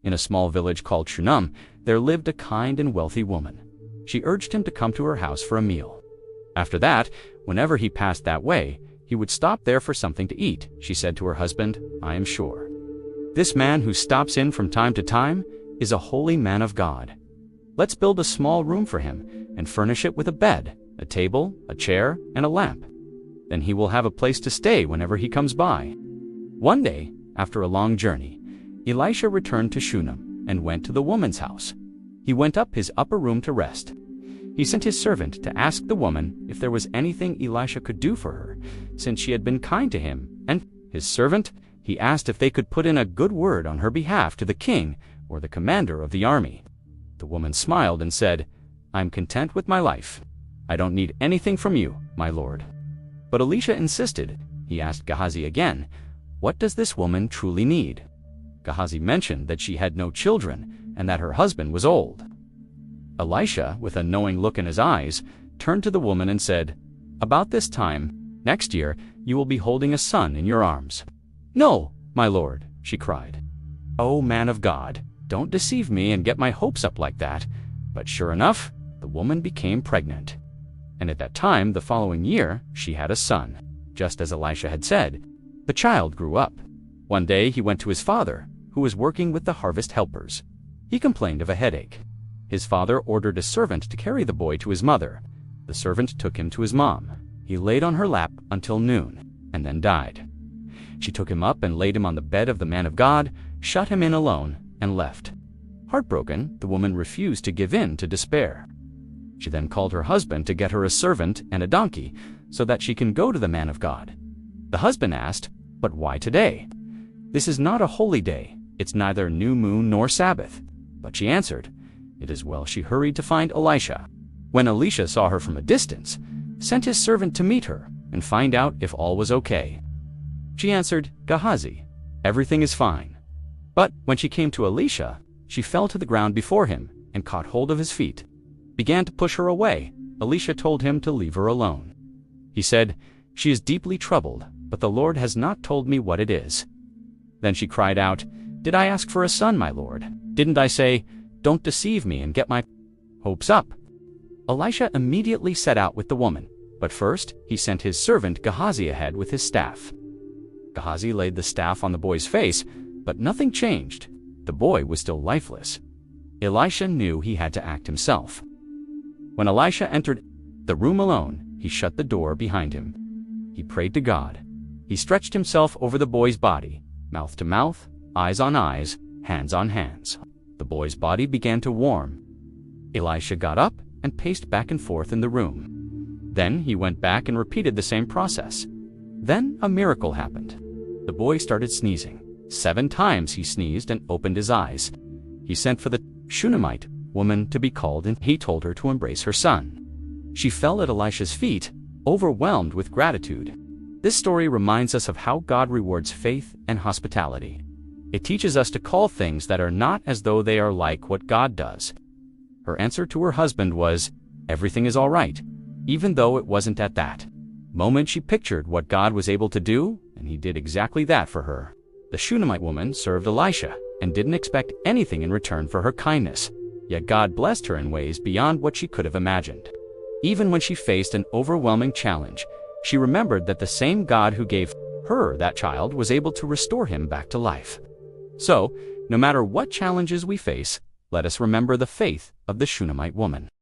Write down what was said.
In a small village called Shunam, there lived a kind and wealthy woman. She urged him to come to her house for a meal. After that, whenever he passed that way, he would stop there for something to eat. She said to her husband, "I am sure this man who stops in from time to time is a holy man of God. Let's build a small room for him and furnish it with a bed, a table, a chair, and a lamp. Then he will have a place to stay whenever he comes by." One day, after a long journey, Elisha returned to Shunam and went to the woman's house. He went up his upper room to rest. He sent his servant to ask the woman if there was anything Elisha could do for her, since she had been kind to him, and his servant, he asked if they could put in a good word on her behalf to the king or the commander of the army. The woman smiled and said, "I'm content with my life. I don't need anything from you, my lord." But Elisha insisted. He asked Gehazi again, "What does this woman truly need?" Gehazi mentioned that she had no children and that her husband was old. Elisha, with a knowing look in his eyes, turned to the woman and said, "About this time, next year, you will be holding a son in your arms." "No, my lord," she cried. "Oh, man of God, don't deceive me and get my hopes up like that." But sure enough, the woman became pregnant. And at that time, the following year, she had a son. Just as Elisha had said, the child grew up. One day he went to his father, who was working with the harvest helpers. He complained of a headache. His father ordered a servant to carry the boy to his mother. The servant took him to his mom. He laid on her lap until noon, and then died. She took him up and laid him on the bed of the man of God, shut him in alone, and left. Heartbroken, the woman refused to give in to despair. She then called her husband to get her a servant and a donkey, so that she can go to the man of God. The husband asked, "But why today? This is not a holy day. It's neither new moon nor Sabbath." But she answered, "It is well." She hurried to find Elisha. When Elisha saw her from a distance, sent his servant to meet her and find out if all was okay. She answered, "Gehazi, everything is fine." But when she came to Elisha, she fell to the ground before him and caught hold of his feet, began to push her away. Elisha told him to leave her alone. He said, "She is deeply troubled, but the Lord has not told me what it is." Then she cried out, "Did I ask for a son, my lord? Didn't I say, 'Don't deceive me and get my hopes up'?" Elisha immediately set out with the woman, but first he sent his servant Gehazi ahead with his staff. Gehazi laid the staff on the boy's face, but nothing changed. The boy was still lifeless. Elisha knew he had to act himself. When Elisha entered the room alone, he shut the door behind him. He prayed to God. He stretched himself over the boy's body, mouth to mouth, eyes on eyes, hands on hands. The boy's body began to warm. Elisha got up and paced back and forth in the room. Then he went back and repeated the same process. Then a miracle happened. The boy started sneezing. 7 times he sneezed and opened his eyes. He sent for the Shunamite woman to be called, and he told her to embrace her son. She fell at Elisha's feet, overwhelmed with gratitude. This story reminds us of how God rewards faith and hospitality. It teaches us to call things that are not as though they are like what God does. Her answer to her husband was, "Everything is all right," even though it wasn't at that moment she pictured what God was able to do, and he did exactly that for her. The Shunamite woman served Elisha and didn't expect anything in return for her kindness, yet God blessed her in ways beyond what she could have imagined. Even when she faced an overwhelming challenge, she remembered that the same God who gave her that child was able to restore him back to life. So, no matter what challenges we face, let us remember the faith of the Shunamite woman.